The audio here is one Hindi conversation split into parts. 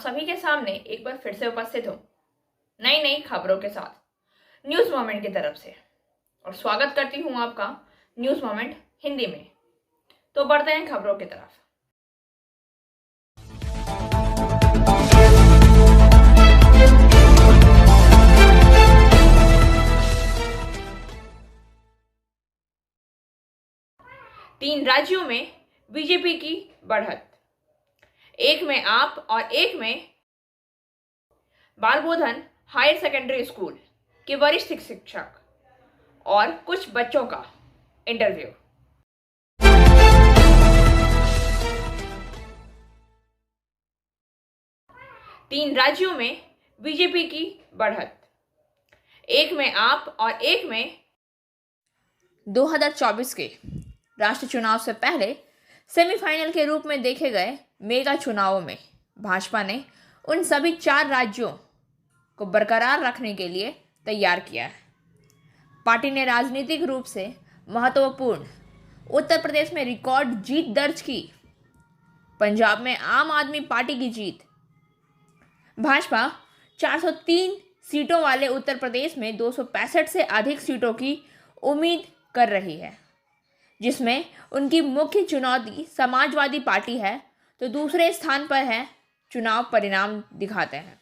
सभी के सामने एक बार फिर से उपस्थित हूँ नई नई खबरों के साथ न्यूज़ मोमेंट की तरफ से, और स्वागत करती हूँ आपका न्यूज़ मोमेंट हिंदी में। तो बढ़ते हैं खबरों की तरफ। तीन राज्यों में बीजेपी की बढ़त, एक में आप और एक में बाल बोधन हायर सेकेंडरी स्कूल के वरिष्ठ शिक्षक और कुछ बच्चों का इंटरव्यू। तीन राज्यों में बीजेपी की बढ़त, एक में आप और एक में 2024 के राष्ट्रीय चुनाव से पहले सेमीफाइनल के रूप में देखे गए मेगा चुनावों में भाजपा ने उन सभी चार राज्यों को बरकरार रखने के लिए तैयार किया है। पार्टी ने राजनीतिक रूप से महत्वपूर्ण उत्तर प्रदेश में रिकॉर्ड जीत दर्ज की। पंजाब में आम आदमी पार्टी की जीत। भाजपा 403 सीटों वाले उत्तर प्रदेश में 265 से अधिक सीटों की उम्मीद कर रही है, जिसमें उनकी मुख्य चुनौती समाजवादी पार्टी है, तो दूसरे स्थान पर है चुनाव परिणाम दिखाते हैं।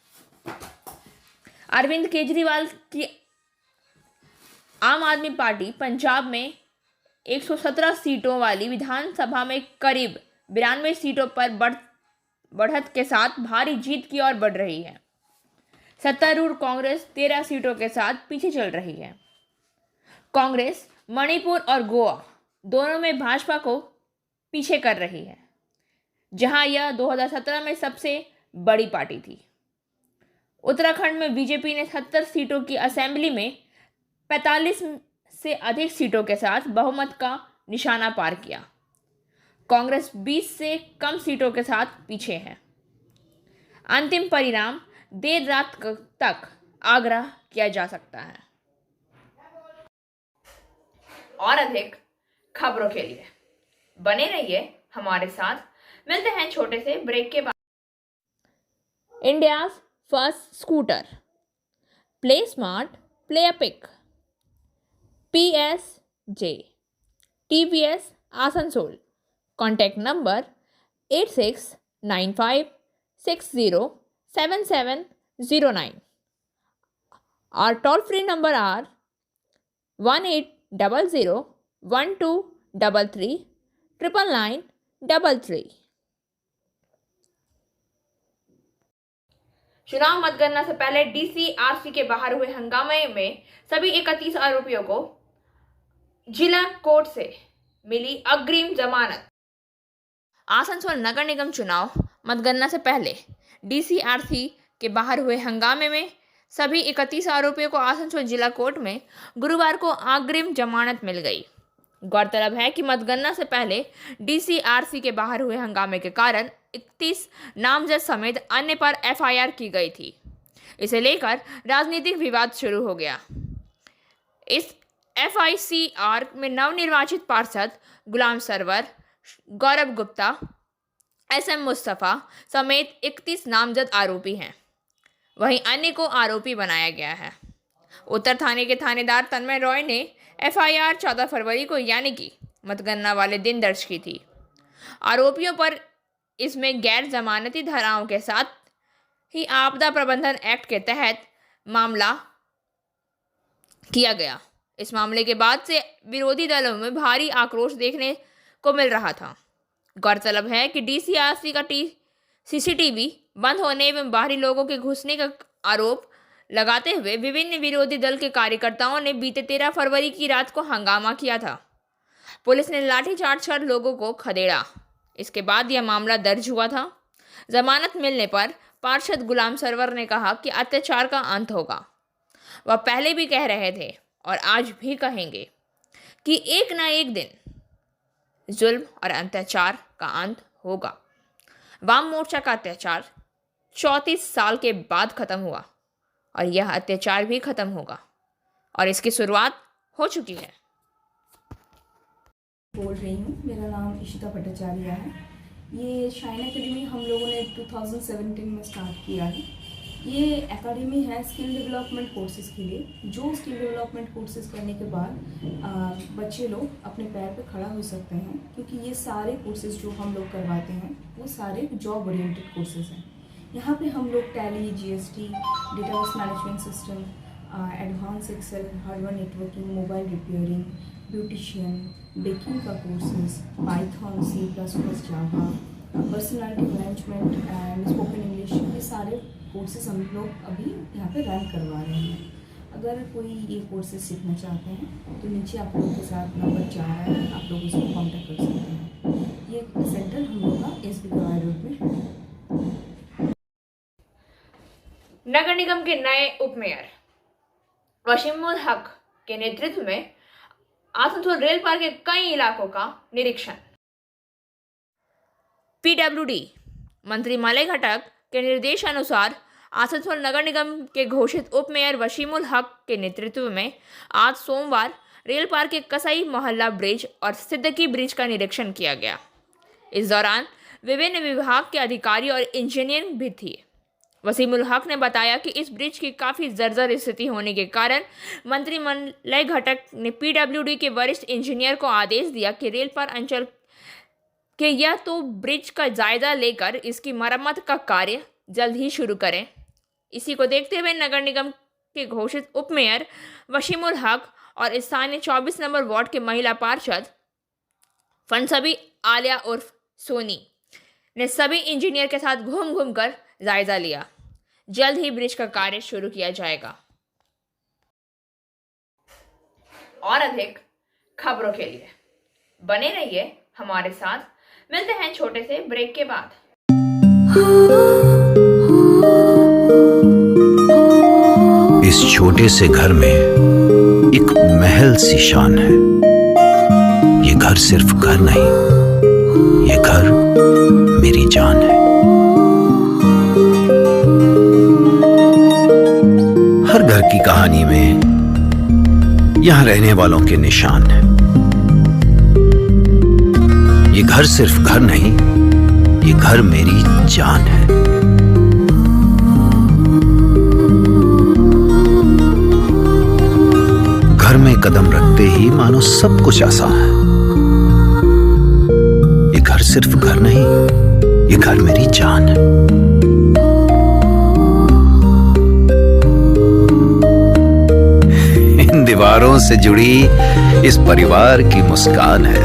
अरविंद केजरीवाल की आम आदमी पार्टी पंजाब में 117 सीटों वाली विधानसभा में करीब 92 सीटों पर बढ़त के साथ भारी जीत की ओर बढ़ रही है। सत्तारूढ़ कांग्रेस 13 सीटों के साथ पीछे चल रही है। कांग्रेस मणिपुर और गोवा दोनों में भाजपा को पीछे कर रही है, जहां यह 2017 में सबसे बड़ी पार्टी थी। उत्तराखंड में बीजेपी ने 70 सीटों की असेंबली में 45 से अधिक सीटों के साथ बहुमत का निशाना पार किया। कांग्रेस 20 से कम सीटों के साथ पीछे है। अंतिम परिणाम देर रात तक आग्रह किया जा सकता है। और अधिक खबरों के लिए बने रहिए हमारे साथ। मिलते हैं छोटे से ब्रेक के बाद। India's first scooter, play smart play pick, PSJ, TVS Asansol. Contact number 8695607709। Our toll free number are 18001233 चुनाव मतगणना से पहले DCRC के बाहर हुए हंगामे में सभी 31 आरोपियों को जिला कोर्ट से मिली अग्रिम जमानत। आसनसोल नगर निगम चुनाव मतगणना से पहले DCRC के बाहर हुए हंगामे में सभी 31 आरोपियों को आसनसोल जिला कोर्ट में गुरुवार को अग्रिम जमानत मिल गई। गौरतलब है कि मतगणना से पहले DCRC के बाहर हुए हंगामे के कारण 31 नामजद समेत अन्य पर FIR की गई थी। इसे लेकर राजनीतिक विवाद शुरू हो गया। इस FICR में नवनिर्वाचित पार्षद गुलाम सरवर, गौरव गुप्ता, SM मुस्तफ़ा समेत 31 नामजद आरोपी हैं। वहीं अन्य को आरोपी बनाया गया है। उत्तर थाने के थानेदार तन्मय रॉय ने FIR 14 फरवरी को यानी कि मतगणना वाले दिन दर्ज की थी। आरोपियों पर इसमें गैर जमानती धाराओं के साथ ही आपदा प्रबंधन एक्ट के तहत मामला किया गया। इस मामले के बाद से विरोधी दलों में भारी आक्रोश देखने को मिल रहा था। गौरतलब है कि DCRC का CCTV बंद होने एवं बाहरी लोगों के घुसने का आरोप लगाते हुए विभिन्न विरोधी दल के कार्यकर्ताओं ने बीते 13 फरवरी की रात को हंगामा किया था। पुलिस ने लाठीचार्ज कर लोगों को खदेड़ा। इसके बाद यह मामला दर्ज हुआ था। जमानत मिलने पर पार्षद गुलाम सरवर ने कहा कि अत्याचार का अंत होगा। वह पहले भी कह रहे थे और आज भी कहेंगे कि एक न एक दिन जुल्म और अत्याचार का अंत होगा। वाम मोर्चा का अत्याचार 34 साल के बाद खत्म हुआ और यह अत्याचार भी खत्म होगा और इसकी शुरुआत हो चुकी है। बोल रही हूँ, मेरा नाम इशिता भट्टाचार्य है। ये शाइन एकेडमी हम लोगों ने 2017 में स्टार्ट किया है। ये एकेडमी है स्किल डेवलपमेंट कोर्सेज़ के लिए, जो स्किल डेवलपमेंट कोर्सेज़ करने के बाद बच्चे लोग अपने पैर पे खड़ा हो सकते हैं, क्योंकि ये सारे कोर्सेज़ जो हम लोग करवाते हैं वो सारे जॉब ओरिएंटेड कोर्सेज़ हैं। यहाँ पे हम लोग Tally, GST, database management system, advance Excel, hardware networking, mobile repairing, beautician, baking का courses, Python, C++, Java, personality management and spoken English, ये सारे कोर्सेज हम लोग अभी यहाँ पे रन करवा रहे हैं। अगर कोई ये कोर्सेज सीखना चाहते हैं तो नीचे आप लोगों के साथ नंबर जा रहा है, आप लोग इसको कॉन्टैक्ट कर सकते हैं। ये सेंटर हम लोग का SB गवाई रोड में है। नगर निगम के नए उप मेयर वसीमुल हक के नेतृत्व में आसनसोल रेल पार्क के कई इलाकों का निरीक्षण। PWD मंत्री मलय घटक के निर्देशानुसार आसनसोल नगर निगम के घोषित उप मेयर वसीमुल हक के नेतृत्व में आज सोमवार रेल पार्क के कसाई मोहल्ला ब्रिज और सिद्दकी ब्रिज का निरीक्षण किया गया। इस दौरान विभिन्न विभाग के अधिकारी और इंजीनियर भी थे। वसीमुल हक ने बताया कि इस ब्रिज की काफ़ी जर्जर स्थिति होने के कारण मंत्री मलय घटक ने PWD के वरिष्ठ इंजीनियर को आदेश दिया कि रेल पार अंचल के या तो ब्रिज का जायजा लेकर इसकी मरम्मत का कार्य जल्द ही शुरू करें। इसी को देखते हुए नगर निगम के घोषित उप मेयर वसीमुल हक और स्थानीय 24 नंबर वार्ड के महिला पार्षद फनसबी आलिया उर्फ सोनी ने सभी इंजीनियर के साथ घूम घूम कर जायजा लिया। जल्द ही ब्रिज का कार्य शुरू किया जाएगा। और अधिक खबरों के लिए बने रहिए हमारे साथ। मिलते हैं छोटे से ब्रेक के बाद। इस छोटे से घर में एक महल सी शान है। ये घर सिर्फ घर नहीं, ये घर मेरी जान है। हर घर की कहानी में यहां रहने वालों के निशान हैं। ये घर सिर्फ घर नहीं, ये घर मेरी जान है। घर में कदम रखते ही मानो सब कुछ आसान है। ये घर सिर्फ घर नहीं, ये घर मेरी जान है। इन दीवारों से जुड़ी इस परिवार की मुस्कान है।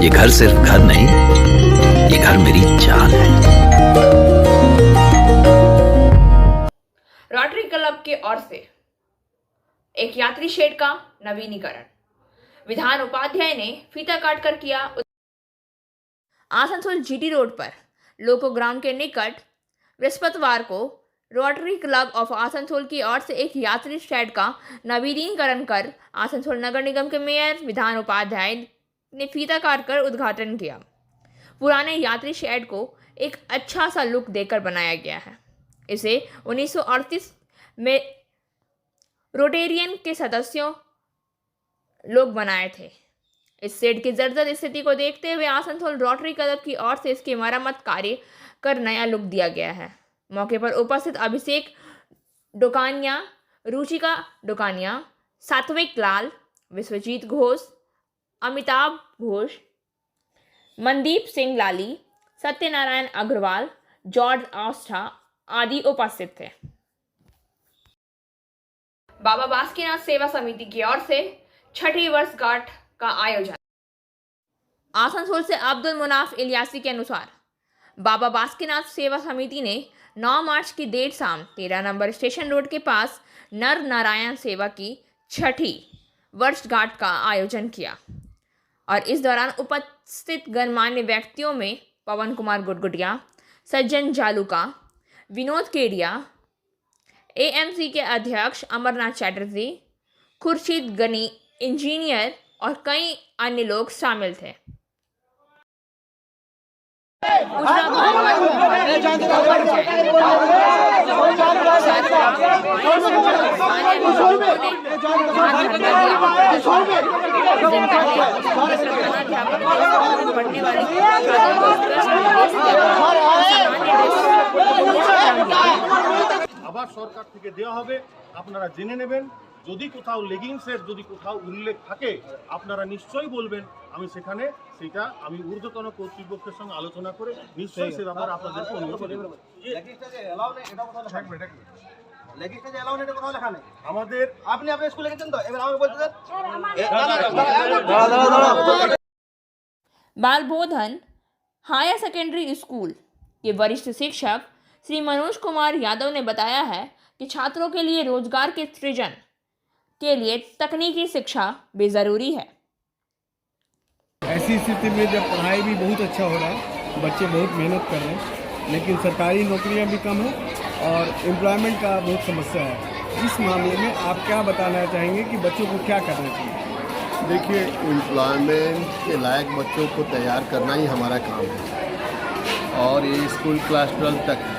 ये घर सिर्फ घर नहीं, ये घर मेरी जान है। रोटरी क्लब की ओर से एक यात्री शेड का नवीनीकरण। विधान उपाध्याय ने फीता काटकर किया। आसनसोल GT रोड पर लोको ग्राउंड के निकट बृहस्पतिवार को रोटरी क्लब ऑफ आसनसोल की ओर से एक यात्री शेड का नवीनीकरण कर आसनसोल नगर निगम के मेयर विधान उपाध्याय ने फीता काटकर उद्घाटन किया। पुराने यात्री शेड को एक अच्छा सा लुक देकर बनाया गया है। इसे 1938 में रोटेरियन के सदस्यों लोग बनाए थे। इस शेड की जर्जर स्थिति को देखते हुए आसनसोल रोटरी क्लब की ओर से इसकी मरम्मत कार्य कर नया लुक दिया गया है। मौके पर उपस्थित अभिषेक डोकानिया, रुचिका डोकानिया, सात्विक लाल, विश्वजीत घोष, अमिताभ घोष, मनदीप सिंह लाली, सत्यनारायण अग्रवाल, जॉर्ज आस्था आदि उपस्थित थे। बाबा बासुकीनाथ सेवा समिति की ओर से छठी वर्षगांठ का आयोजन। आसनसोल से अब्दुल मुनाफ इलियासी के अनुसार बाबा बासुकीनाथ सेवा समिति ने 9 मार्च की देर शाम 13 नंबर स्टेशन रोड के पास नर नारायण सेवा की छठी वर्षगांठ का आयोजन किया और इस दौरान उपस्थित गणमान्य व्यक्तियों में पवन कुमार गुडगुडिया, सज्जन जालूका, विनोद केडिया, AMC के अध्यक्ष अमरनाथ चैटर्जी, खुर्शीद गनी इंजीनियर और कई अन्य लोग शामिल थे। पढ़ने वाले আবার সরকার থেকে দেওয়া হবে, আপনারা জেনে নেবেন। যদি কোথাও লেগিংসের যদি কোথাও উল্লেখ থাকে আপনারা নিশ্চয়ই বলবেন, আমি সেখানে সেটা আমি ঊর্ধ্বতন কর্তৃপক্ষের সঙ্গে আলোচনা করে নিশ্চয়ই সে ব্যাপারে আপনাদেরকে অনুমতি দেব। আমাদের আপনি আপনার স্কুলে গেছেন তো, এবার আমাকে বলতে দেন। बाल बोधन हायर सेकेंडरी स्कूल के वरिष्ठ शिक्षक श्री मनोज कुमार यादव ने बताया है कि छात्रों के लिए रोजगार के सृजन के लिए तकनीकी शिक्षा भी ज़रूरी है। ऐसी स्थिति में जब पढ़ाई भी बहुत अच्छा हो रहा है, बच्चे बहुत मेहनत कर रहे हैं, लेकिन सरकारी नौकरियां भी कम है और एम्प्लॉयमेंट का बहुत समस्या है। इस मामले में आप क्या बताना चाहेंगे कि बच्चों को क्या करना चाहिए? देखिए, एम्प्लॉयमेंट के लायक बच्चों को तैयार करना ही हमारा काम है और ये स्कूल क्लास 12 तक है।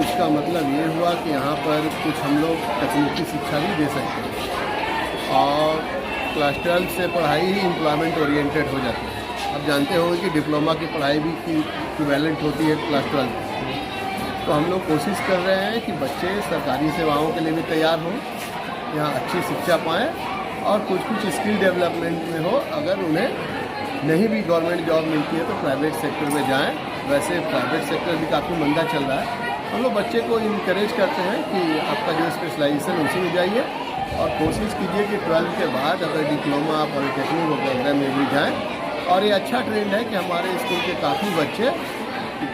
इसका मतलब ये हुआ कि यहाँ पर कुछ हम लोग तकनीकी शिक्षा भी दे सकते हैं और क्लास 12 से पढ़ाई ही एम्प्लॉयमेंट ओरिएंटेड हो जाती है। अब जानते होंगे कि डिप्लोमा की पढ़ाई भी इक्विवेलेंट होती है क्लास 12। तो हम लोग कोशिश कर रहे हैं कि बच्चे सरकारी सेवाओं के लिए भी तैयार हों, यहाँ अच्छी शिक्षा पाएँ और कुछ स्किल डेवलपमेंट में हो। अगर उन्हें नहीं भी गवर्नमेंट जॉब मिलती है तो प्राइवेट सेक्टर में जाएं। वैसे प्राइवेट सेक्टर भी काफ़ी मंदा चल रहा है। हम लोग बच्चे को इनकरेज करते हैं कि आपका जो स्पेशलाइजेशन उसी में जाइए और कोशिश कीजिए कि 12 के बाद अगर डिप्लोमा पॉलिटेक्निक वगैरह में भी जाएँ। और ये अच्छा ट्रेंड है कि हमारे स्कूल के काफ़ी बच्चे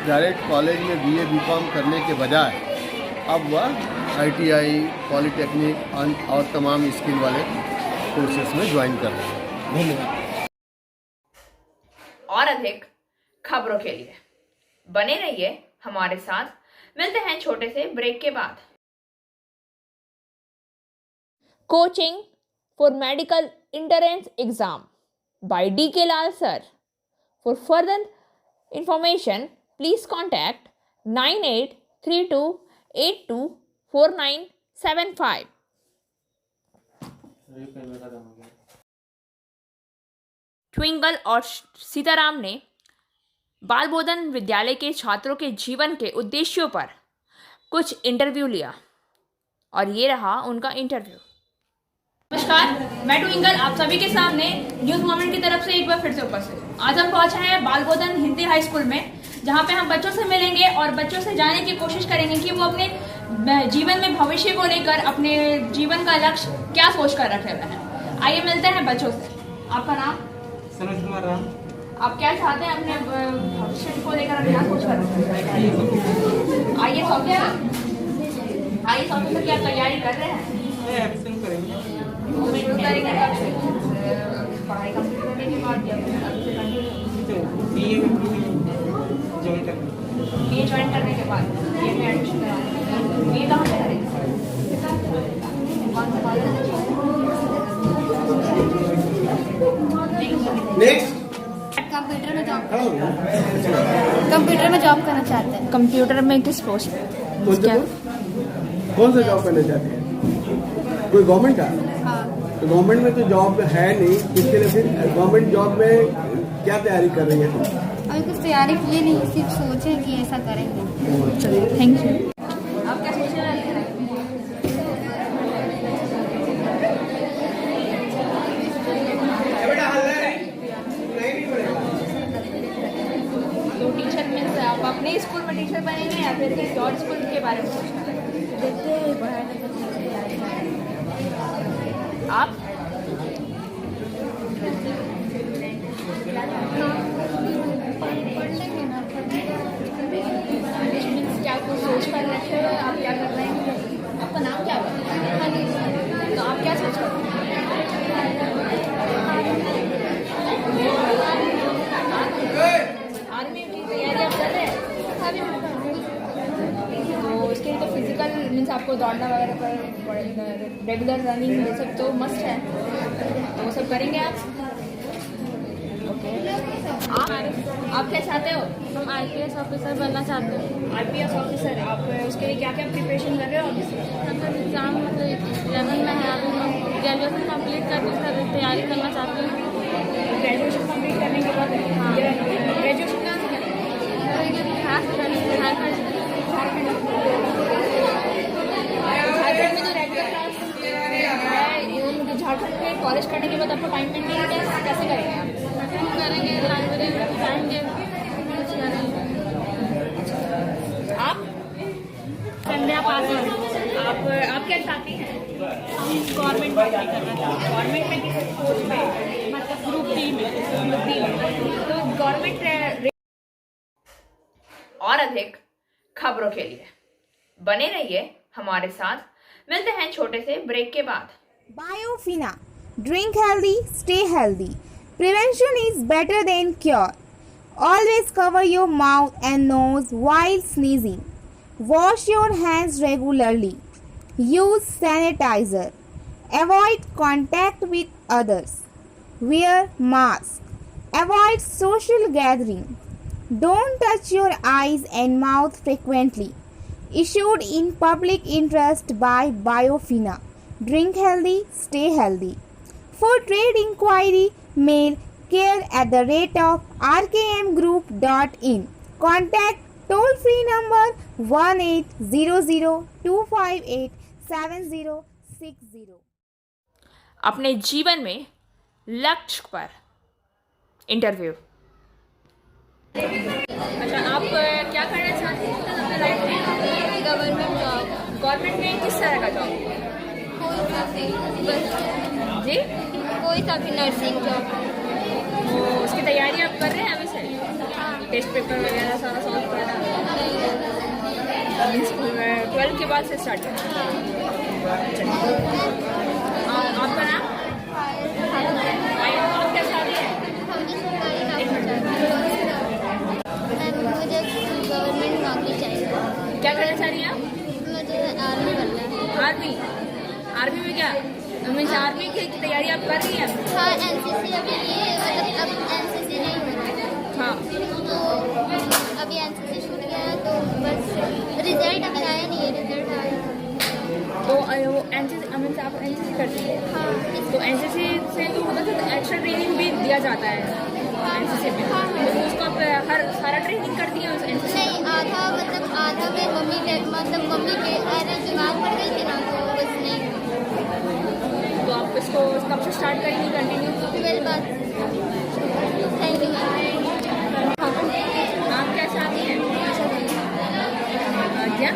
डायरेक्ट कॉलेज में BA BCom करने के बजाय अब वह ITI पॉलिटेक्निक और तमाम स्किल वाले कोर्सेस में ज्वाइन कर रहे हैं। धन्यवाद। और अधिक खबरों के लिए बने रहिए हमारे साथ। मिलते हैं छोटे से ब्रेक के बाद। Coaching for medical entrance exam by DK Lal sir. For further information please contact 9832824975। Twinkle और सीताराम ने बाल बोधन विद्यालय के छात्रों के जीवन के उद्देश्यों पर कुछ इंटरव्यू लिया और ये रहा उनका इंटरव्यू। नमस्कार, मैं ट्विंकल आप सभी के सामने न्यूज मोमेंट की तरफ से एक बार फिर से उपस्थित। आज हम पहुंचे हैं बाल बोधन हिंदी हाई स्कूल में, जहां पे हम बच्चों से मिलेंगे और बच्चों से जानने की कोशिश करेंगे कि वो अपने जीवन में भविष्य को लेकर अपने जीवन का लक्ष्य क्या सोच कर रखे हुए हैं। आइए मिलते हैं बच्चों से। आपका नाम? सनोज कुमार राम। आप क्या चाहते हैं अपने भविष्य को लेकर, क्या सोच कर रखे हैं? IAS ऑफिसर की आप तैयारी कर रहे हैं? पढ़ाई कंप्लीट करने के बाद BA ज्वाइन करने के बाद BA में एडमिशन कराना। BA कहाँ से करेंगे? नेक्स्ट, कंप्यूटर में जॉब करना चाहते हैं। कंप्यूटर में किस पोस्ट पे? कौन सा जॉब करना चाहते हैं? कोई गवर्नमेंट का? हाँ। तो गवर्नमेंट में तो जॉब है नहीं, इसके लिए फिर गवर्नमेंट जॉब में क्या तैयारी कर रही है? अभी कुछ तैयारी की नहीं, सिर्फ सोचे कि ऐसा करेंगे। चलिए, थैंक यू। आप क्या सोच रहे हैं? तो टीचर मीन्स आप अपने स्कूल में टीचर बनेंगे या फिर किसी और स्कूल के बारे में सोच रहे हैं? आप क्या कुछ सोच कर रखे हो? आप क्या कर रहे हैं? आपका नाम क्या है? तो आप क्या सोच रहे हो? आर्मी की तैयारी आप कर रहे हैं? तो इसके लिए तो फिजिकल मीन्स आपको दौड़ना वगैरह पड़ेगा, रेगुलर रनिंग ये सब तो मस्ट है, तो वो सब करेंगे आप? ओके। चाहते हैं। आप क्या चाहते हो? हम IPS ऑफिसर बनना चाहते हैं। IPS officer. आप उसके लिए क्या क्या प्रिपरेशन कर रहे हो? मतलब एग्ज़ाम मतलब 11 में है, अभी मैं ग्रेजुएशन कंप्लीट करके सर तैयारी करना चाहती हूँ। ग्रेजुएशन कंप्लीट करने के बाद ग्रेजुएशन कहाँ से करेंगे? झारखंड झारखंड में तो रेगुलर क्लास है, झारखंड में कॉलेज करने के बाद आपको टाइम मेंटेन कैसे करेंगे आप? करेंगे, लाइब्रेरी में जाएंगे, कुछ करेंगे। आप संध्या पासवान। आप क्या चाहती हैं? गवर्नमेंट नौकरी करना चाहते हैं, गवर्नमेंट में किस पोस्ट पे? मतलब ग्रुप डी में। तो गवर्नमेंट और अधिक खबरों के लिए बने रहिए हमारे साथ। मिलते हैं छोटे से ब्रेक के बाद। Biofina. Drink healthy, stay healthy. Prevention is better than cure. Always cover your mouth and nose while sneezing. Wash your hands regularly. Use sanitizer. Avoid contact with others. Wear mask. Avoid social gathering. Don't touch your eyes and mouth frequently. Issued in public interest by Biofina. Drink healthy, stay healthy. For trade inquiry, mail care@rkmgroup.in. Contact toll free number 1800-258-7060. अपने जीवन में लक्ष्य पर इंटरव्यू। अच्छा, आप क्या करना चाहते हैं अपने लाइफ में? Government job. गवर्नमेंट में किस तरह का जॉब? जी, कोई सा भी नर्सिंग जॉब। वो उसकी तैयारी आप कर रहे हैं अभी से? टेस्ट पेपर वगैरह सारा सॉल्व कर रहे हैं? 12 के बाद से स्टार्ट करें। आपका नाम? आप क्या चाहते हैं? मुझे गवर्नमेंट नौकरी चाहिए। क्या करना चाह रही हैं आप? मुझे आर्मी बनना है। आर्मी। आर्मी में क्या मीन्स आर्मी की तैयारी आप कर रही हैं? हाँ, NCC अभी लिए, मतलब अब NCC नहीं हो रहा है। हाँ, तो अभी NCC छूट गया है, तो बस रिजल्ट अभी आया नहीं है, रिजल्ट आया। तो वो NCC मीन्स आप NCC करती हैं? हाँ, तो NCC से तो मतलब एक्स्ट्रा ट्रेनिंग भी दिया जाता है NCC में। तो उसको आप हर सारा ट्रेनिंग करती हैं उस NCC? नहीं, आधा में मम्मी के अरे बीमार पड़ गई थी ना, तो बस नहीं। तो आप इसको कब से स्टार्ट करेंगी कंटिन्यू? 12 बाद। Thank you. आप क्या चाहती हैं? क्या?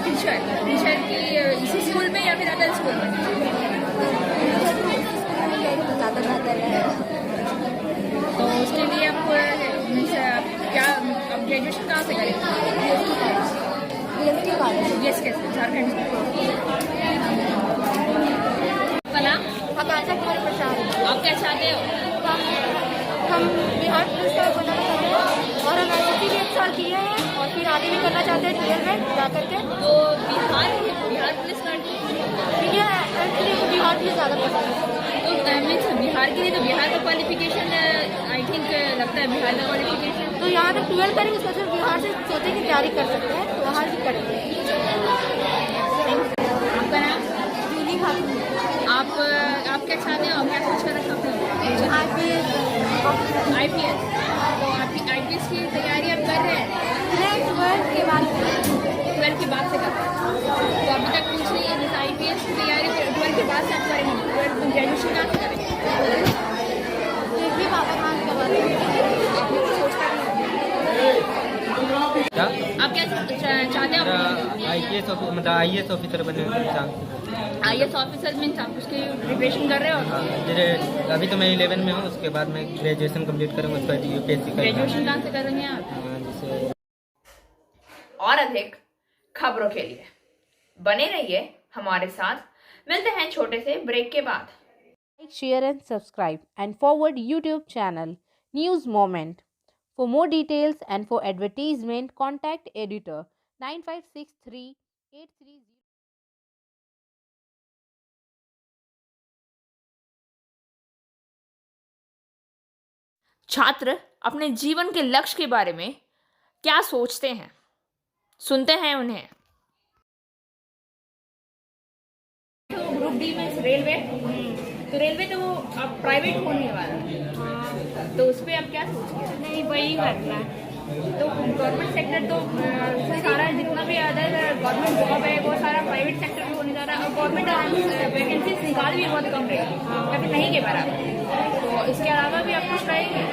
टीचर की इसी स्कूल में या फिर अदर स्कूल में? ज़्यादा बेहतर है। तो उसके लिए आप क्या आप ग्रेजुएशन कहाँ से करेंगे? यस कैसे झारखंड से। कला आकांक्षा कुमार प्रसाद। आप क्या चाहते हो? हम बिहार पुलिस का बनना चाहते हैं, और हम NCC भी 1 साल किए हैं, और फिर आगे भी करना चाहते हैं 12 में जा करके। तो बिहार पुलिस का बिहार पुलिस ज़्यादा पसंद है। तो मीन्स बिहार के लिए तो बिहार का क्वालिफिकेशन आई थिंक लगता है बिहार का क्वालिफिकेशन। तो यहाँ तक 12 करेंगे, उसके बाद बिहार से सोचे कि तैयारी कर सकते हैं, तो वहाँ भी करेंगे। आपका नाम? जूली खातून। आप क्या चाहते हो? आप क्या सोच कर रखा अपने? IPS। IPS। तो आप IPS की तैयारी आप कर रहे हैं? 12 के बाद। 12 के बाद से कर रहे हैं? तो अभी तक कुछ नहीं है, जैसे IPS की तैयारी 12 के बाद से आप करेंगे? 12 ग्रेजुएशन कहाँ से करेंगे? फिर भी पापा कहाँ से करवाते हैं। आपने कुछ सोचता नहीं? क्या? आप क्या चाहते हो? IPS मतलब IAS ऑफिसर बनने का चांस। IAS ऑफिसर मीन्स आप उसकी प्रिपरेशन कर रहे हो? जैसे अभी तो मैं 11 में हूँ, उसके बाद मैं ग्रेजुएशन कंप्लीट करूँगा, उसके बाद UPSC करूँगा। ग्रेजुएशन कहाँ से करेंगे आप? जैसे और अधिक खबरों के लिए बने रहिए हमारे साथ। मिलते हैं छोटे से ब्रेक के बाद। Like, share and subscribe and forward YouTube channel News Moment. For more details and for advertisement, contact editor 956383. छात्र अपने जीवन के लक्ष्य के बारे में क्या सोचते हैं, सुनते हैं उन्हें। तो ग्रुप डी में रेलवे, तो रेलवे तो अब प्राइवेट होने वाला है, तो उस पर आप क्या सोचते हैं? नहीं, वही करना है। तो गवर्नमेंट सेक्टर तो सारा जितना भी अदर गवर्नमेंट जॉब है वो सारा प्राइवेट सेक्टर में होने जा रहा है, और गवर्नमेंट वैकेंसीज निकाल भी बहुत कम रही है, कभी नहीं के बराबर। तो इसके अलावा भी आप कुछ करेंगे?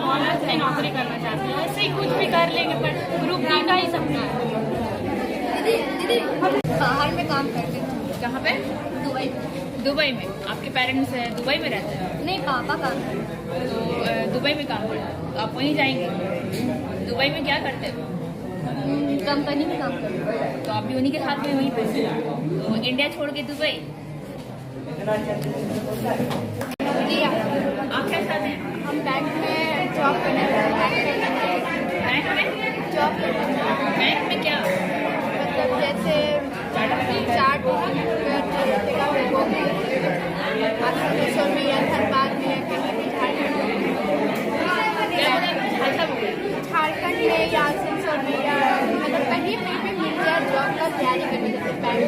ऑनर्स में नौकरी करना चाहते हैं, ऐसे ही कुछ भी कर लेंगे, पर ग्रुप डी का ही सपना है। हम बाहर में काम करते हैं। कहाँ पे? दुबई। दुबई में? आपके पेरेंट्स दुबई में रहते हैं? नहीं, पापा काम करते हैं। तो दुबई में काम करते हैं, तो आप वहीं जाएंगे? दुबई में क्या करते हो? कंपनी में काम करते हैं। तो आप भी उन्हीं के साथ में वहीं पे? तो इंडिया छोड़ के दुबई? आप क्या चाहते हैं? हम बैंक में जॉब करना चाहते हैं। बैंक में जॉब करना चाहते हैं। बैंक में क्या? मतलब जैसे चार्ट सोशल मीडिया, धनबाद में, कहीं भी झारखंड में या सेंसर में, या मतलब कहीं भी मिल जाए जॉब का तैयारी करनी चाहिए।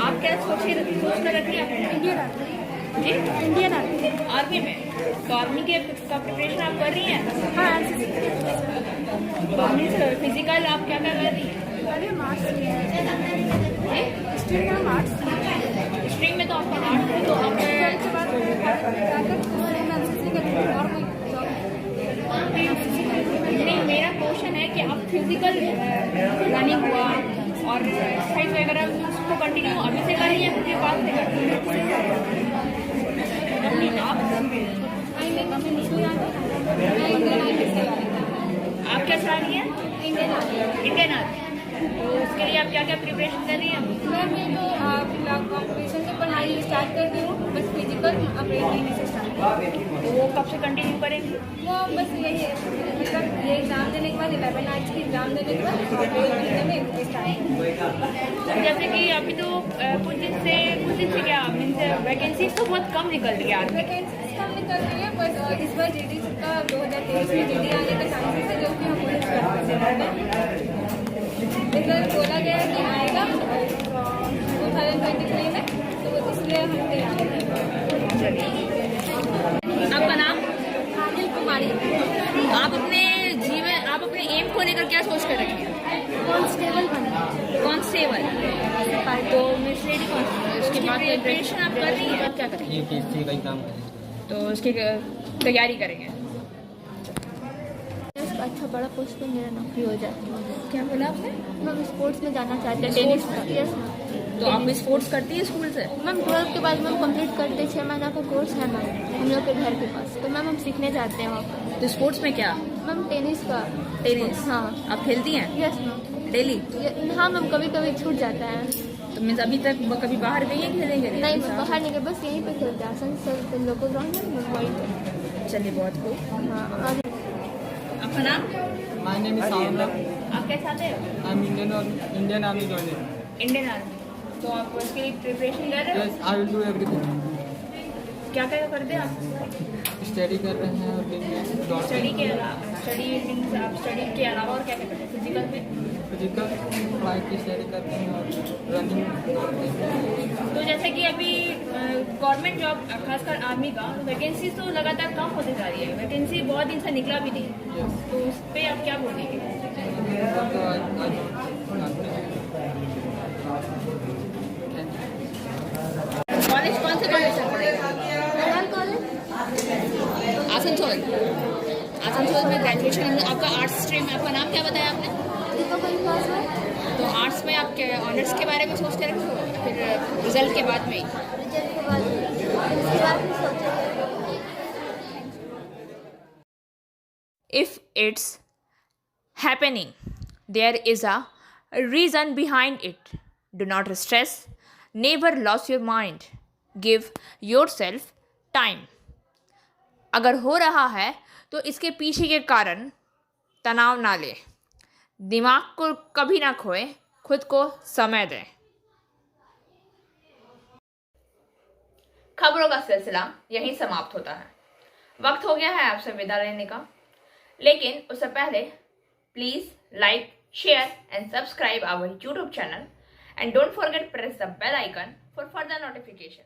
आप क्या सोच कर रखी है? Indian army. जी, इंडियन आर्मी। आर्मी में? तो आर्मी के का प्रिपरेशन आप कर रही हैं? हाँ, तो फिजिकल आप क्या कर रही हैं? स्ट्रीम में आर्ट्स। स्ट्रीम में तो आपका आर्ट है, तो आप नहीं, मेरा क्वेश्चन है कि आप फिजिकल रनिंग हुआ और एक्सरसाइज वगैरह उसको कंटिन्यू अभी से कर रही हैं, फिर बाद में कर रही हैं? आप क्या चाह रही हैं? Indian army. तो उसके लिए आप क्या क्या प्रिपरेशन कर रही हैं? मैं तो कॉम्पिटिशन की पढ़ाई स्टार्ट कर दी हूँ, बस फिजिकल अप्रैल महीने से स्टार्ट कर। तो वो कब से कंटिन्यू करेंगी? वो बस यही है, मतलब ये एग्ज़ाम देने के बाद 11 आर्ट्स की एग्ज़ाम देने के बाद अप्रैल महीने में स्टार्ट। जैसे कि अभी तो कुछ दिन से क्या मीन्स वैकेंसीज तो बहुत कम निकल रही है। वैकेंसीज कम निकल रही है, बस इस बार जीडी का 2023 में जीडी आने का चांसेस है, जो कि हम पुलिस इस बार बोला गया है कि आएगा 2023 में, तो इसलिए हम तैयार हैं। आपका नाम? अनिल कुमारी। आप अपने एम को लेकर क्या सोच कर रखी हैं? कांस्टेबल बनना। कांस्टेबल? तो मिलिट्री उसके बाद प्रिपरेशन आप कर रही हैं, आप क्या करेंगे? यूपीएससी का एग्जाम करेंगे, तो उसकी तैयारी करेंगे। अच्छा बड़ा पोस्ट पे मेरा नौकरी हो जाए। क्या बोला आपने? मैम स्पोर्ट्स में जाना चाहते हैं, टेनिस। Yes ma'am. तो आप स्पोर्ट्स करती है स्कूल से? मैम 12th के बाद मैम कंप्लीट करते 6 महीना का कोर्स है मैम हम लोग के घर के पास, तो मैम हम सीखने जाते हैं वहाँ पर। तो स्पोर्ट्स में क्या? मैम टेनिस का। टेनिस? हाँ। आप खेलती हैं? Yes ma'am. डेली? हाँ मैम, कभी कभी छूट जाता है। तो मीन्स अभी तक कभी बाहर गई है खेलने के लिए? नहीं मैम, बाहर नहीं गए, बस यहीं पे खेलते हैं सर लोगों ग्राउंड में, वहीं पे। चलिए, बहुत खूब। हाँ। और आपका नाम? My name is sound. आप क्या चाहते हो? I am Indian army joining. Indian army? तो आप उसके लिए प्रिपरेशन कर रहे हो? Yes, I will do everything. क्या क्या करते हैं आप? स्टडी कर रहे हैं और स्टडी के अलावा स्टडी के अलावा और क्या क्या करते हैं? फिजिकल में? फिजिकल पढ़ाई की स्टडी करते हैं और रनिंग दौड़ते हैं। तो जैसे कि अभी गवर्नमेंट जॉब खासकर आर्मी का वैकेंसीज तो लगातार कम होती जा रही है, वैकेंसी बहुत दिन से निकला भी नहीं, तो उस पर आप क्या बोलेंगे? कॉलेज कौन से कॉलेज से पढ़े? आसनसोल। आसनसोल में ग्रेजुएशन आपका आर्ट्स स्ट्रीम। आपका नाम क्या बताया आपने? तो आर्ट्स में आप क्या ऑनर्स के बारे में सोचते रखे हो, फिर रिजल्ट के बाद में? If it's happening, there is a reason behind it. Do not stress. Never lose your mind. Give yourself time. अगर हो रहा है तो इसके पीछे के कारण तनाव ना ले, दिमाग को कभी ना खोए, खुद को समय दें। खबरों का सिलसिला यहीं समाप्त होता है। वक्त हो गया है आपसे विदा लेने का, लेकिन उससे पहले please like, share and subscribe our YouTube channel and don't forget press the bell icon for further notification.